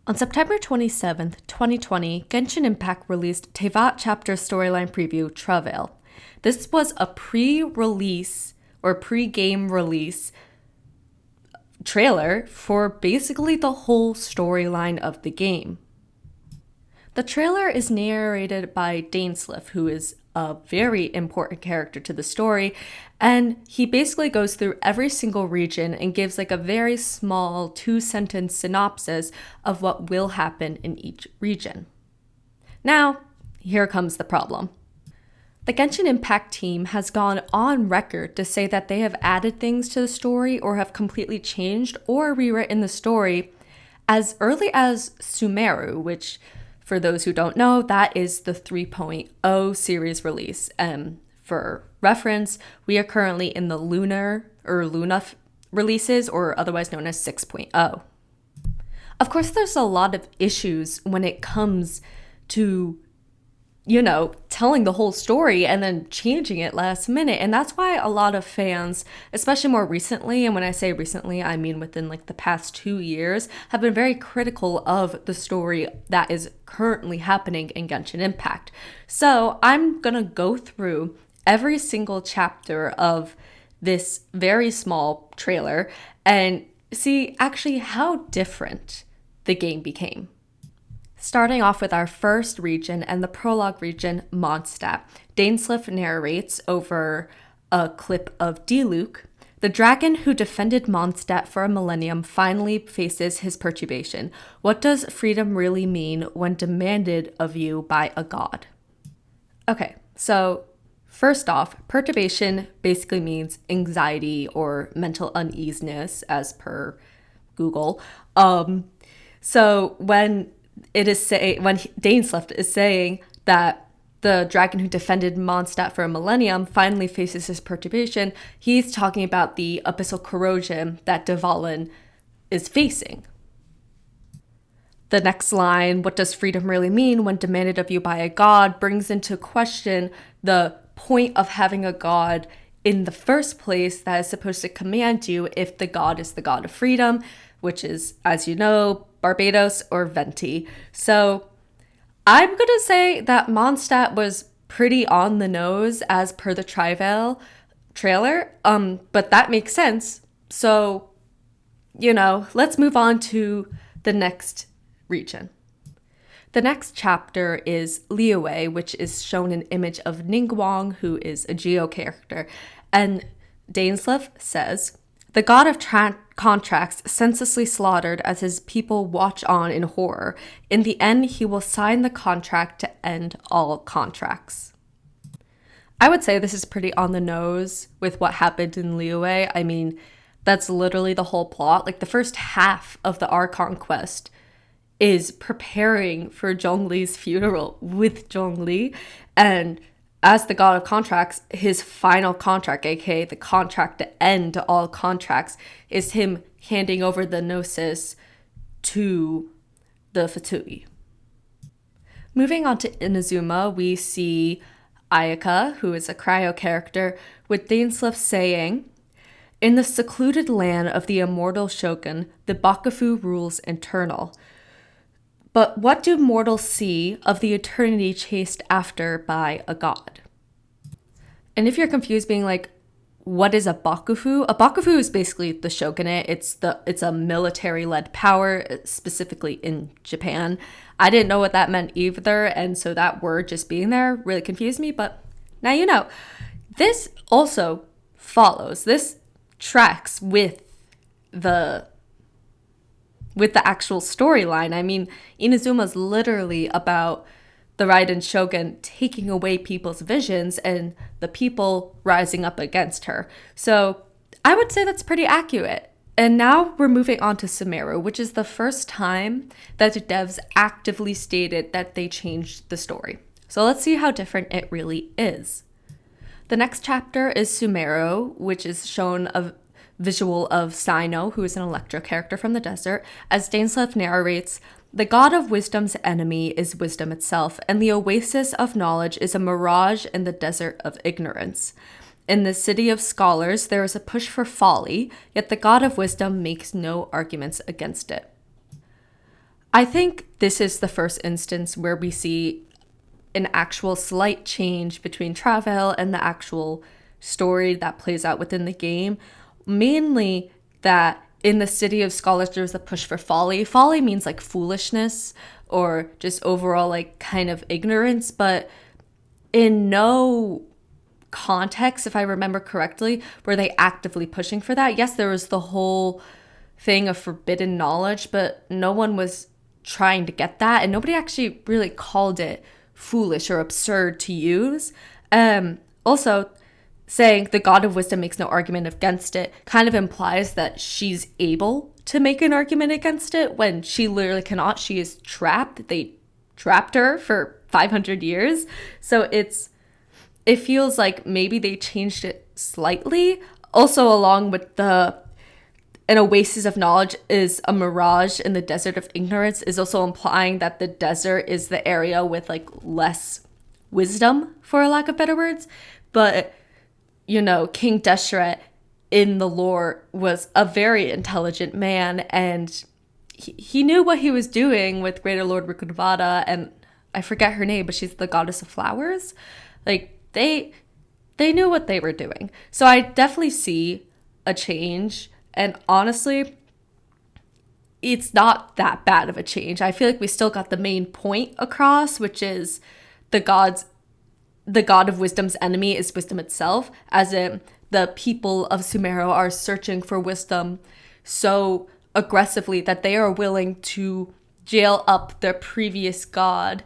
On September 27th, 2020, Genshin Impact released Tevat Chapter Storyline Preview Travail. This was a pre-release or pre-game release trailer for basically the whole storyline of the game. The trailer is narrated by Dainsleif, who is a very important character to the story, and he basically goes through every single region and gives like a very small 2-sentence synopsis of what will happen in each region. Now, here comes the problem. The Genshin Impact team has gone on record to say that they have added things to the story or have completely changed or rewritten the story as early as Sumeru, which, for those who don't know, that is the 3.0 series release. For reference, we are currently in the Luna releases, or otherwise known as 6.0. Of course, there's a lot of issues when it comes to, telling the whole story and then changing it last minute. And that's why a lot of fans, especially more recently, and when I say recently, I mean within like the past 2 years, have been very critical of the story that is currently happening in Genshin Impact. So I'm gonna go through every single chapter of this very small trailer and see actually how different the game became. Starting off with our first region and the prologue region, Mondstadt, Dainsleif narrates over a clip of Diluc. The dragon who defended Mondstadt for a millennium finally faces his perturbation. What does freedom really mean when demanded of you by a god? Okay, so first off, perturbation basically means anxiety or mental uneasiness as per Google. So when Dainsleif is saying that the dragon who defended Mondstadt for a millennium finally faces his perturbation, he's talking about the abyssal corrosion that Dvalin is facing. The next line, what does freedom really mean when demanded of you by a god, brings into question the point of having a god in the first place that is supposed to command you if the god is the god of freedom, which is, as you know, Barbados or Venti. So I'm going to say that Mondstadt was pretty on the nose as per the Travail trailer, but that makes sense. So, let's move on to the next region. The next chapter is Liyue, which is shown an image of Ningguang, who is a Geo character. And Dainsleif says, the god of contracts senselessly slaughtered as his people watch on in horror. In the end, he will sign the contract to end all contracts. I would say this is pretty on the nose with what happened in Liyue. I mean, that's literally the whole plot. Like, the first half of the Archon quest is preparing for Zhongli's funeral with Zhongli, and as the god of contracts, his final contract, aka the contract to end all contracts, is him handing over the Gnosis to the Fatui. Moving on to Inazuma, we see Ayaka, who is a cryo character, with Dainsleif saying, in the secluded land of the immortal Shogun, the Bakufu rules eternal. But what do mortals see of the eternity chased after by a god? And if you're confused being like, what is a Bakufu? A Bakufu is basically the shogunate. It's a military-led power, specifically in Japan. I didn't know what that meant either, and so that word just being there really confused me, but now you know. This also follows. This tracks with the actual storyline. I mean, Inazuma's literally about the Raiden Shogun taking away people's visions and the people rising up against her. So I would say that's pretty accurate. And now we're moving on to Sumeru, which is the first time that the devs actively stated that they changed the story. So let's see how different it really is. The next chapter is Sumeru, which is shown a visual of Sino, who is an Electro character from the desert. As Dainsleif narrates, the god of wisdom's enemy is wisdom itself, and the oasis of knowledge is a mirage in the desert of ignorance. In the city of scholars, there is a push for folly, yet the god of wisdom makes no arguments against it. I think this is the first instance where we see an actual slight change between Travel and the actual story that plays out within the game. Mainly that in the City of Scholars, there's a push for folly. Folly means like foolishness or just overall like kind of ignorance, but in no context, if I remember correctly, were they actively pushing for that. Yes, there was the whole thing of forbidden knowledge, but no one was trying to get that, and nobody actually really called it foolish or absurd to use. Also, saying the God of Wisdom makes no argument against it kind of implies that she's able to make an argument against it when she literally cannot. She is trapped. They trapped her for 500 years. So it feels like maybe they changed it slightly. Also, along with an oasis of knowledge is a mirage in the desert of ignorance is also implying that the desert is the area with like less wisdom, for a lack of better words. But, you know, King Deshret in the lore was a very intelligent man, and he knew what he was doing with Greater Lord Rukkhadevata, and I forget her name, but she's the goddess of flowers. Like, they knew what they were doing. So I definitely see a change. And honestly, it's not that bad of a change. I feel like we still got the main point across, which is the God of Wisdom's enemy is wisdom itself, as in the people of Sumeru are searching for wisdom so aggressively that they are willing to jail up their previous god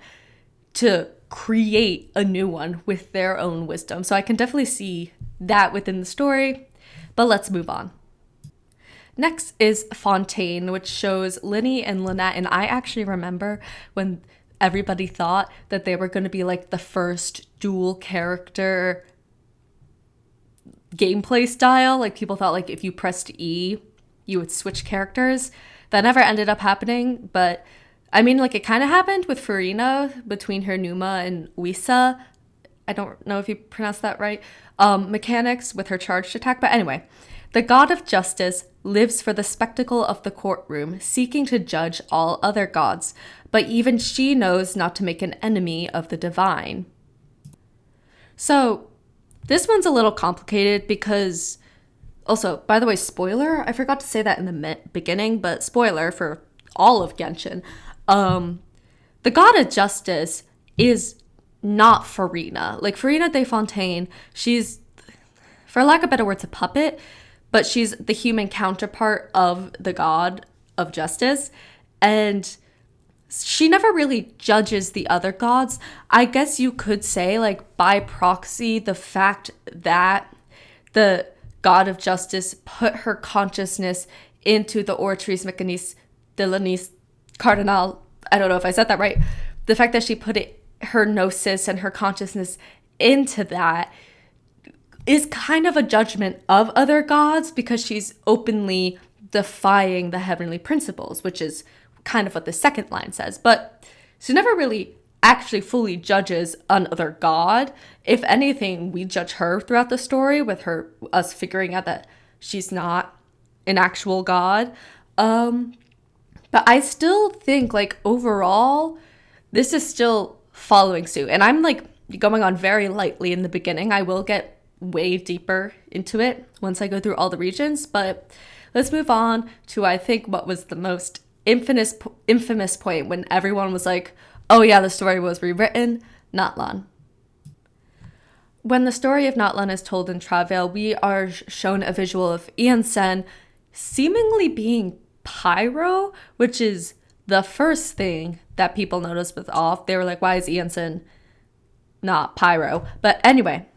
to create a new one with their own wisdom. So I can definitely see that within the story, but let's move on. Next is Fontaine, which shows Linny and Lynette, and I actually remember when everybody thought that they were going to be like the first dual character gameplay style. Like, people thought like if you pressed E, you would switch characters. That never ended up happening, but I mean, like, it kind of happened with Farina between her Numa and Wisa. I don't know if you pronounced that right. Mechanics with her charged attack, but anyway. The God of Justice lives for the spectacle of the courtroom, seeking to judge all other gods, but even she knows not to make an enemy of the divine. So, this one's a little complicated because, also, by the way, spoiler, I forgot to say that in the beginning, but spoiler for all of Genshin. The God of Justice is not Farina. Like, Farina de Fontaine, she's, for lack of better words, a puppet, but she's the human counterpart of the God of Justice, and she never really judges the other gods. I guess you could say, like, by proxy, the fact that the God of Justice put her consciousness into the Oratrice Mécanique de l'Anis Cardinal, I don't know if I said that right, the fact that she put her gnosis and her consciousness into that is kind of a judgment of other gods because she's openly defying the heavenly principles, which is kind of what the second line says. But she never really actually fully judges another god. If anything, we judge her throughout the story with us figuring out that she's not an actual god. But I still think, like, overall, this is still following suit. And I'm, like, going on very lightly in the beginning. I will get way deeper into it once I go through all the regions, but let's move on to, I think, what was the most infamous point when everyone was like, oh yeah, the story was rewritten, Natlan. When the story of Natlan is told in Travail, we are shown a visual of Ian Sen seemingly being pyro, which is the first thing that people noticed with off. They were like, why is Ian Sen not pyro? But anyway,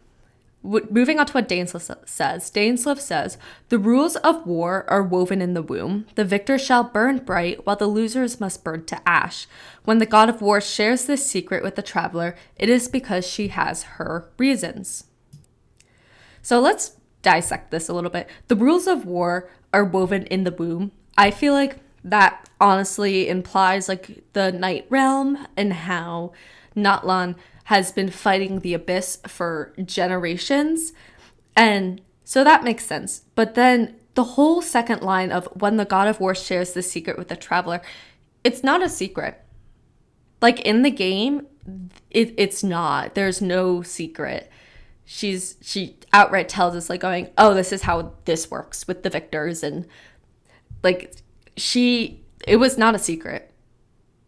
moving on to what Dainsleif says. Dainsleif says, the rules of war are woven in the womb. The victor shall burn bright, while the losers must burn to ash. When the god of war shares this secret with the traveler, it is because she has her reasons. So let's dissect this a little bit. The rules of war are woven in the womb. I feel like that honestly implies like the Night Realm and how Natlan has been fighting the abyss for generations. And so that makes sense. But then the whole second line of when the god of war shares the secret with the traveler, it's not a secret. Like in the game, it's not. There's no secret. She outright tells us like going, oh, this is how this works with the victors, and like it was not a secret.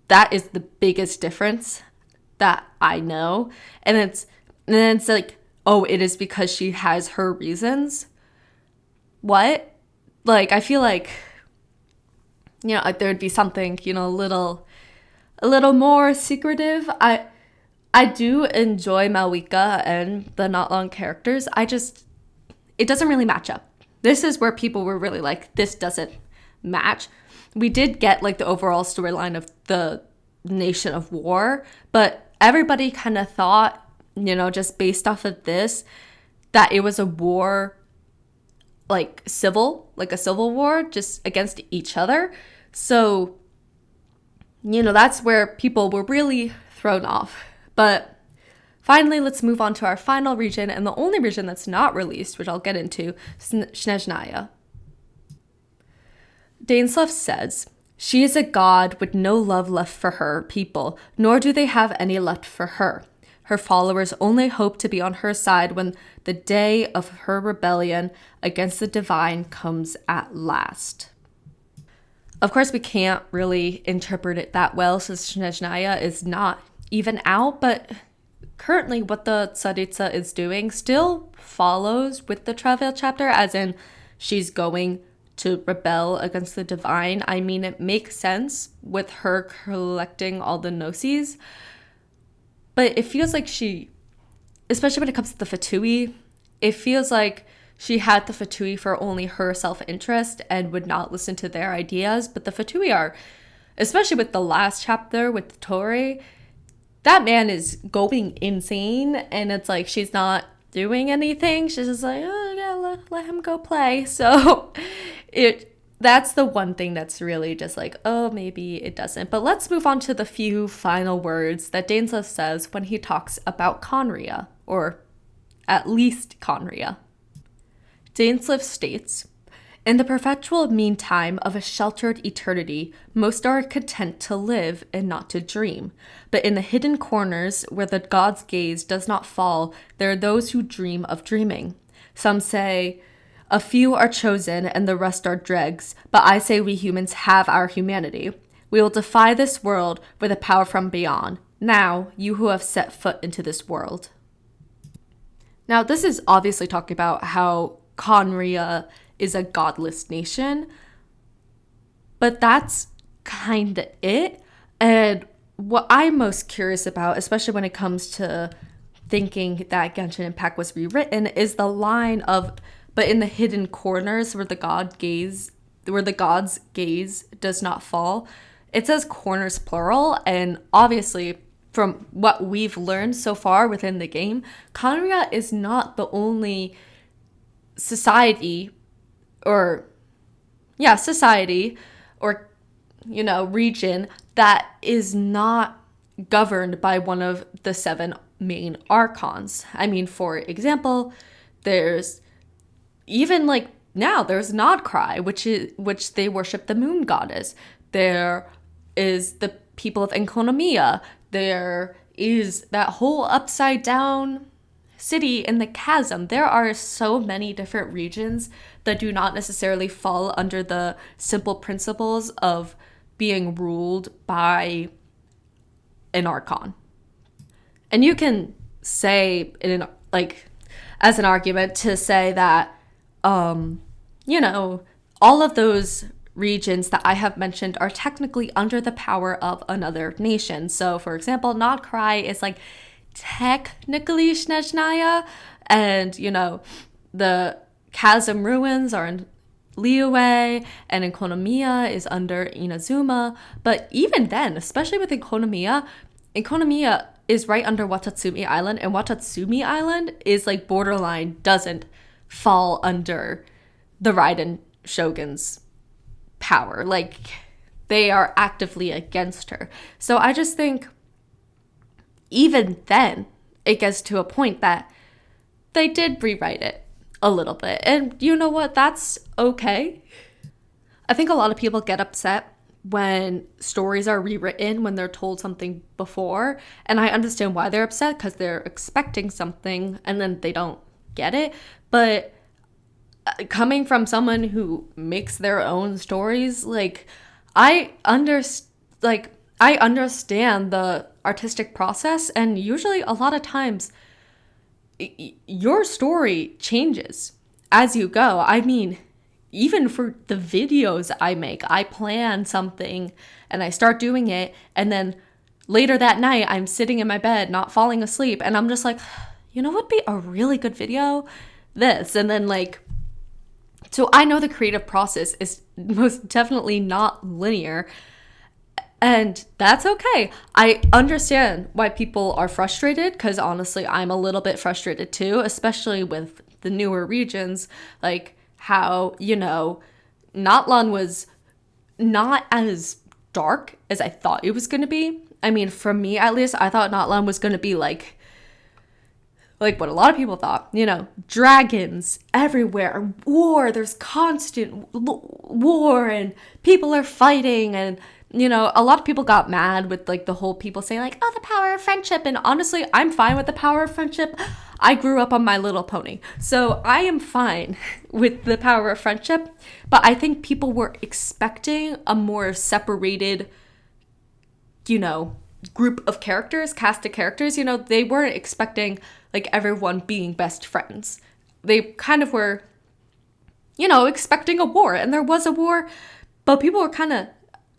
That is the biggest difference that I know. And then it's like, oh, it is because she has her reasons. What? Like, I feel like, like there would be something, a little more secretive. I do enjoy Malwika and the Natlan characters. It doesn't really match up. This is where people were really like, this doesn't match. We did get like the overall storyline of the Nation of War, but everybody kind of thought, just based off of this, that it was a war, like a civil war, just against each other. So, that's where people were really thrown off. But finally, let's move on to our final region, and the only region that's not released, which I'll get into, Snezhnaya. Dainsleif says, she is a god with no love left for her people, nor do they have any left for her. Her followers only hope to be on her side when the day of her rebellion against the divine comes at last. Of course, we can't really interpret it that well since Snezhnaya is not even out, but currently what the Tsaritsa is doing still follows with the Travail chapter, as in she's going to rebel against the divine. I mean, it makes sense with her collecting all the Gnosis, but it feels like she, especially when it comes to the Fatui, it feels like she had the Fatui for only her self-interest and would not listen to their ideas. But the Fatui are, especially with the last chapter with Tori, that man is going insane, and it's like she's not doing anything. She's just like, oh yeah, let him go play. So that's the one thing that's really just like, oh, maybe it doesn't. But let's move on to the few final words that Dainsleif says when he talks about Khaenri'ah, or at least Khaenri'ah. Dainsleif states, in the perpetual meantime of a sheltered eternity, most are content to live and not to dream. But in the hidden corners where the god's gaze does not fall, there are those who dream of dreaming. Some say, a few are chosen and the rest are dregs, but I say we humans have our humanity. We will defy this world with a power from beyond. Now, you who have set foot into this world. Now, this is obviously talking about how Khaenri'ah is a godless nation, but that's kind of it. And what I'm most curious about, especially when it comes to thinking that Genshin Impact was rewritten, is the line of, but in the hidden corners where the god's gaze does not fall. It says corners plural, and obviously from what we've learned so far within the game, Khaenri'ah is not the only society or region that is not governed by one of the 7 main archons. I mean, for example, there's even like now there's Nodcry, which they worship the moon goddess. There is the people of Enconomia. There is that whole upside down city in the chasm. There are so many different regions that do not necessarily fall under the simple principles of being ruled by an archon. And you can say as an argument to say that all of those regions that I have mentioned are technically under the power of another nation. So for example, Nodcry is like technically Snezhnaya, and the chasm ruins are in Liyue, and Enconomia is under Inazuma. But even then, especially with Enconomia is right under Watatsumi Island, and Watatsumi Island is like borderline doesn't fall under the Raiden Shogun's power. Like, they are actively against her. So I just think even then it gets to a point that they did rewrite it a little bit. And you know what? That's okay. I think a lot of people get upset when stories are rewritten when they're told something before. And I understand why they're upset, because they're expecting something and then they don't get it. But coming from someone who makes their own stories, like, I understand the artistic process, and usually a lot of times your story changes as you go. I mean, even for the videos I make, I plan something and I start doing it, and then later that night I'm sitting in my bed not falling asleep and I'm just like, you know what would be a really good video? This. And then, like, so I know the creative process is most definitely not linear, and that's okay. I understand why people are frustrated, because honestly, I'm a little bit frustrated too, especially with the newer regions, like how, Natlan was not as dark as I thought it was going to be. I mean, for me at least, I thought Natlan was going to be like what a lot of people thought, dragons everywhere, war, there's constant war, and people are fighting, and, a lot of people got mad with, like, the whole people saying, like, oh, the power of friendship, and honestly, I'm fine with the power of friendship. I grew up on My Little Pony, so I am fine with the power of friendship, but I think people were expecting a more separated, group of characters, cast of characters. They weren't expecting, like, everyone being best friends. They kind of were, expecting a war, and there was a war, but people were kind of,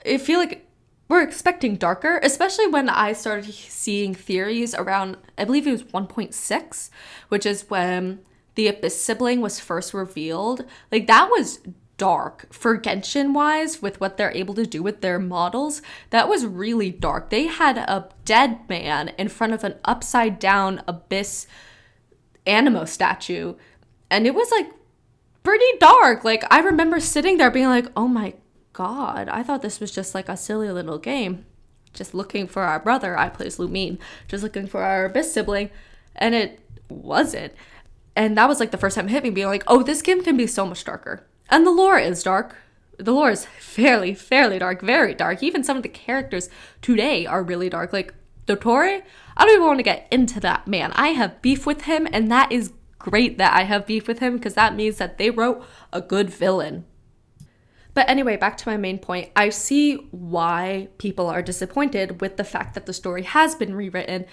I feel like, we're expecting darker, especially when I started seeing theories around, I believe it was 1.6, which is when the Abyss sibling was first revealed. Like, that was dark for Genshin wise, with what they're able to do with their models. That was really dark. They had a dead man in front of an upside down Abyss Animo statue, and it was, like, pretty dark. Like, I remember sitting there being like, oh my god, I thought this was just like a silly little game, just looking for our brother. I plays Lumine, just looking for our Abyss sibling, and it wasn't. And that was, like, the first time it hit me, being like, oh, this game can be so much darker. And the lore is dark. The lore is fairly dark, very dark. Even some of the characters today are really dark. Like, Dottore, I don't even want to get into that man. I have beef with him, and that is great that I have beef with him, because that means that they wrote a good villain. But anyway, back to my main point. I see why people are disappointed with the fact that the story has been rewritten,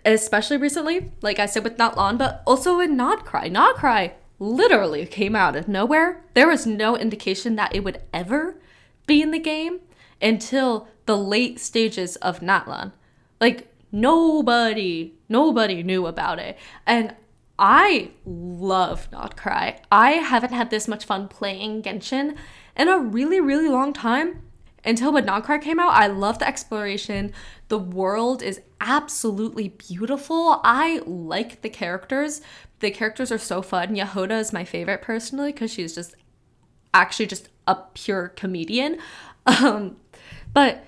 especially recently, like I said with Natlan, but also in Nodcry. Nodcry literally came out of nowhere. There was no indication that it would ever be in the game until the late stages of Natlan. Like, nobody knew about it. And I love Nodcry. I haven't had this much fun playing Genshin in a really, really long time. Until when Nodcry came out, I love the exploration. The world is absolutely beautiful. I like the characters. The characters are so fun. Yahoda is my favorite personally, because she's just actually just a pure comedian. But,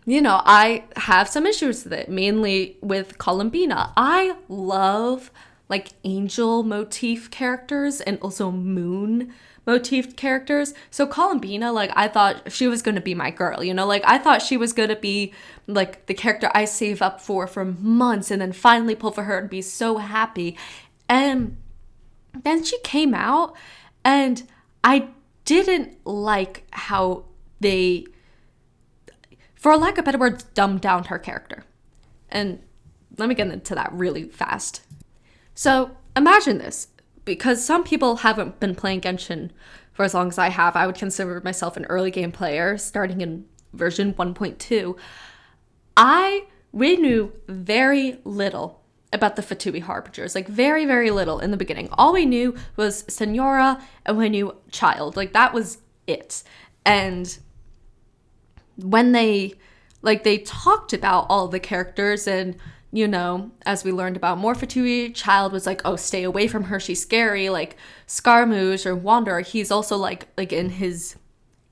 I have some issues with it, mainly with Columbina. I love, like, angel motif characters and also moon motif characters. So Columbina, like, I thought she was going to be my girl, like, I thought she was going to be, like, the character I save up for months and then finally pull for her and be so happy. And then she came out, and I didn't like how they, for lack of better words, dumbed down her character. And let me get into that really fast. So imagine this, because some people haven't been playing Genshin for as long as I have. I would consider myself an early game player, starting in version 1.2. We knew very little about the Fatui Harbingers, like, very, very little in the beginning. All we knew was Senora, and we knew Child. Like, that was it. And when they talked about all the characters, and, as we learned about more Fatui, Child was like, oh, stay away from her, she's scary. Like, Scaramouche or Wanderer, he's also like in his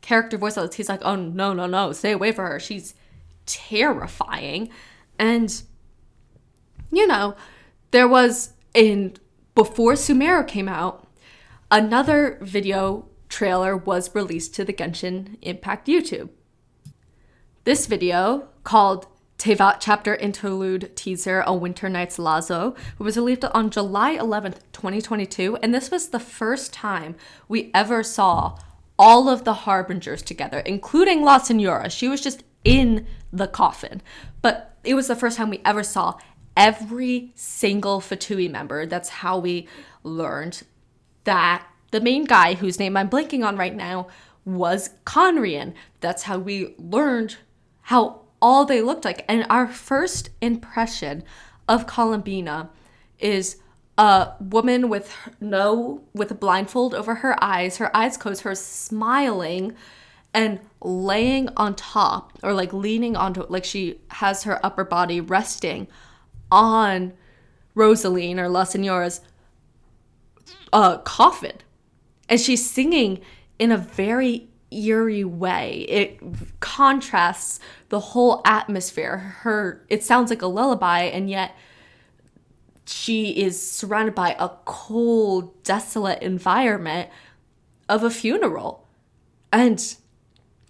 character voice, he's like, oh, no, stay away from her, she's terrifying. And, there was, before Sumeru came out, another video trailer was released to the Genshin Impact YouTube. This video, called Tevat Chapter Interlude Teaser A Winter Night's Lazo, was released on July 11th, 2022, and this was the first time we ever saw all of the Harbingers together, including La Senora. She was just in the coffin, but it was the first time we ever saw every single Fatui member. That's how we learned that the main guy, whose name I'm blanking on right now, was Khaenri'ah. That's how we learned how all they looked like. And our first impression of Columbina is a woman with a blindfold over her eyes closed, her smiling and laying on top, or like leaning onto it, like she has her upper body resting on Rosaline or La Senora's coffin. And she's singing in a very eerie way. It contrasts the whole atmosphere. It sounds like a lullaby, and yet she is surrounded by a cold, desolate environment of a funeral. And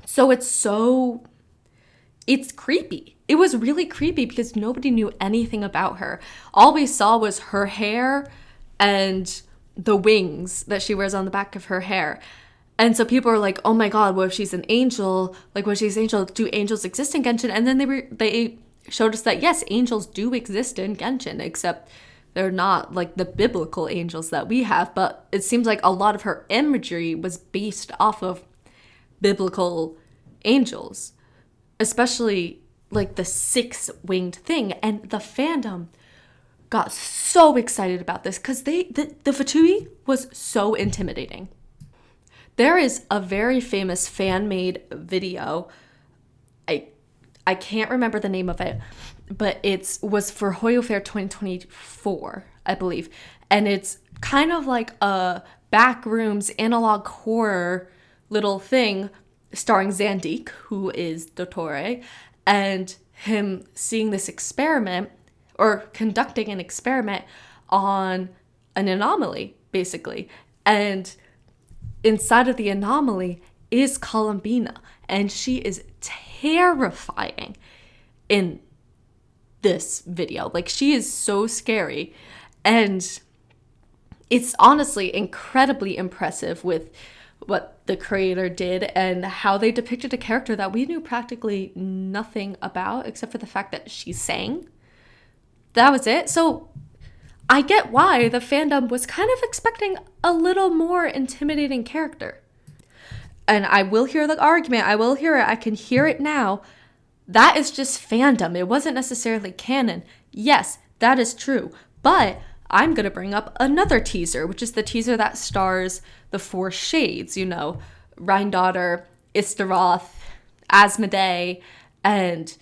so it's creepy. It was really creepy because nobody knew anything about her. All we saw was her hair and the wings that she wears on the back of her hair. And so people were like, oh my god, what if she's an angel? Like, what if she's an angel? Do angels exist in Genshin? And then they showed us that, yes, angels do exist in Genshin, except they're not like the biblical angels that we have. But it seems like a lot of her imagery was based off of biblical angels, especially like the 6-winged thing. And the fandom got so excited about this because the Fatui was so intimidating. There is a very famous fan-made video. I can't remember the name of it, but was for Hoyo Fair 2024, I believe. And it's kind of like a backrooms analog horror little thing starring Zandik, who is Dottore, and him seeing this experiment, or conducting an experiment on an anomaly, basically. And inside of the anomaly is Columbina, and she is terrifying in this video. Like, she is so scary, and it's honestly incredibly impressive with what the creator did and how they depicted a character that we knew practically nothing about, except for the fact that she sang. That was it. So I get why the fandom was kind of expecting a little more intimidating character. And I will hear the argument. I will hear it. I can hear it now. That is just fandom. It wasn't necessarily canon. Yes, that is true. But I'm going to bring up another teaser, which is the teaser that stars the 4 shades, Rhindaughter, Istaroth, Asmodee, and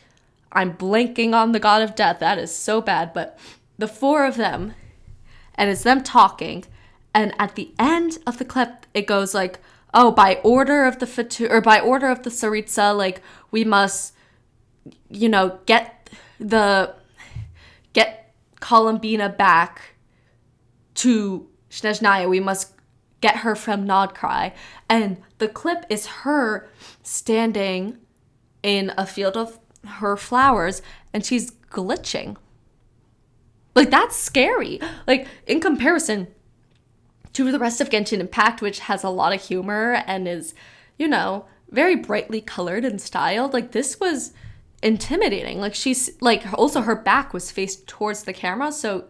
I'm blanking on the God of Death. That is so bad, but the 4 of them, and it's them talking, and at the end of the clip, it goes like, oh, by order of the by order of the Tsaritsa, like, we must, get Columbina back to Snezhnaya. We must get her from Nodcry. And the clip is her standing in a field of her flowers, and she's glitching. Like, that's scary. Like, in comparison to the rest of Genshin Impact, which has a lot of humor and is, very brightly colored and styled, like, this was intimidating. Like, she's, like, also her back was faced towards the camera, so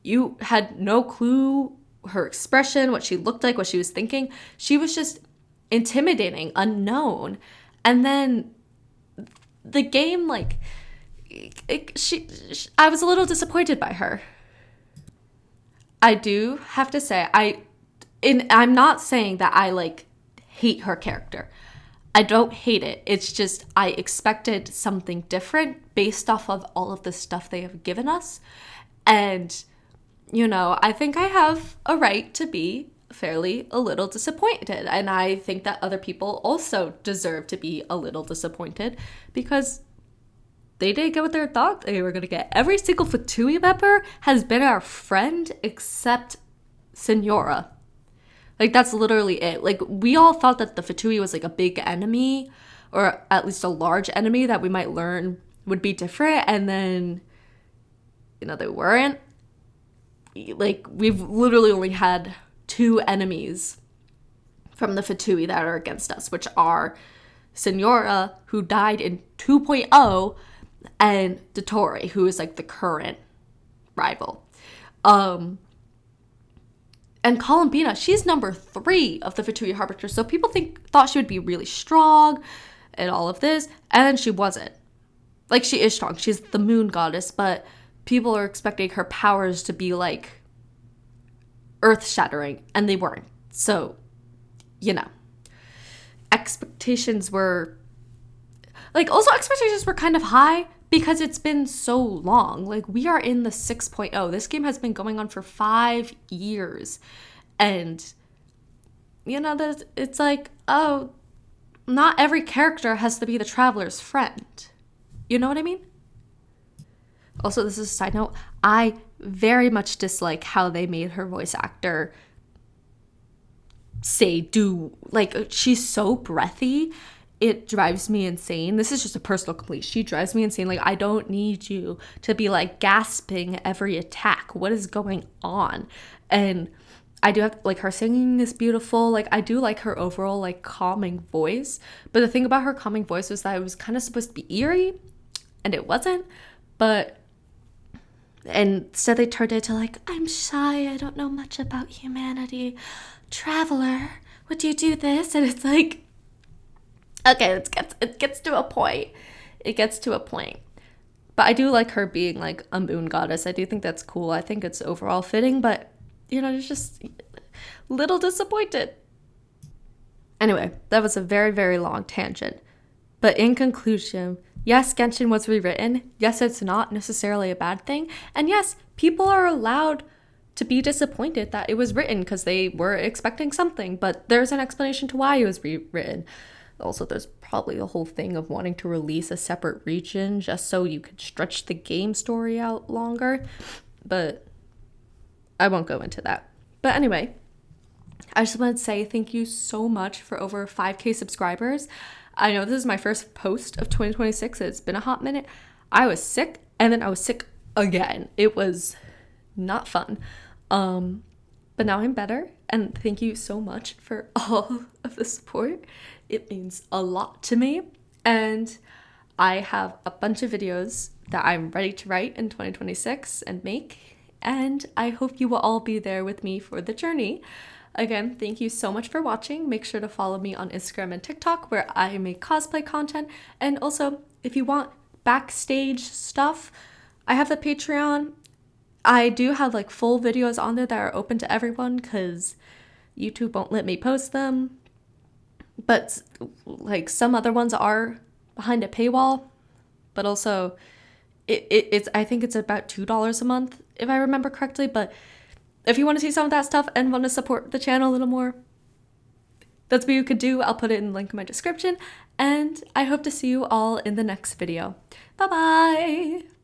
you had no clue her expression, what she looked like, what she was thinking. She was just intimidating, unknown. And then the game, like, I was a little disappointed by her. I do have to say, I'm not saying that I, like, hate her character. I don't hate it. It's just I expected something different based off of all of the stuff they have given us. And, I think I have a right to be a little disappointed. And I think that other people also deserve to be a little disappointed because they didn't get what they thought they were going to get. Every single Fatui member has been our friend except Senora. Like, that's literally it. Like, we all thought that the Fatui was like a big enemy, or at least a large enemy that we might learn would be different, and then, you know, they weren't. Like, we've literally only had 2 enemies from the Fatui that are against us, which are Senora, who died in 2.0, and Dottore, who is like the current rival. And Columbina, she's number 3 of the Fatui Harbingers. So people thought she would be really strong and all of this, and she wasn't. Like, she is strong. She's the moon goddess, but people are expecting her powers to be like earth-shattering, and they weren't. So, you know, expectations were kind of high because it's been so long. Like, we are in the 6.0. This game has been going on for 5 years. And, you know, it's like, oh, not every character has to be the traveler's friend. You know what I mean? Also, this is a side note. I very much dislike how they made her voice actor she's so breathy. It drives me insane. This is just a personal complaint. She drives me insane. Like, I don't need you to be like gasping every attack. What is going on? And I do have, like, her singing is beautiful. Like, I do like her overall, like, calming voice. But the thing about her calming voice was that it was kind of supposed to be eerie, and it wasn't. But instead they turned it to, like, I'm shy. I don't know much about humanity. Traveler, would you do this? And it's like, okay, it gets to a point. It gets to a point. But I do like her being like a moon goddess. I do think that's cool. I think it's overall fitting, but, you know, just a little disappointed. Anyway, that was a very, very long tangent. But in conclusion, yes, Genshin was rewritten. Yes, it's not necessarily a bad thing. And yes, people are allowed to be disappointed that it was written because they were expecting something. But there's an explanation to why it was rewritten. Also, there's probably a whole thing of wanting to release a separate region just so you could stretch the game story out longer. But I won't go into that. But anyway, I just want to say thank you so much for over 5K subscribers. I know this is my first post of 2026. It's been a hot minute. I was sick, and then I was sick again. It was not fun. But now I'm better, and thank you so much for all of the support. It means a lot to me, and I have a bunch of videos that I'm ready to write in 2026 and make, and I hope you will all be there with me for the journey. Again, thank you so much for watching. Make sure to follow me on Instagram and TikTok where I make cosplay content, and also if you want backstage stuff, I have the Patreon. I do have like full videos on there that are open to everyone because YouTube won't let me post them. But like some other ones are behind a paywall. But also it's I think it's about $2 a month if I remember correctly. But if you want to see some of that stuff and want to support the channel a little more, that's what you could do. I'll put it in the link in my description. And I hope to see you all in the next video. Bye bye!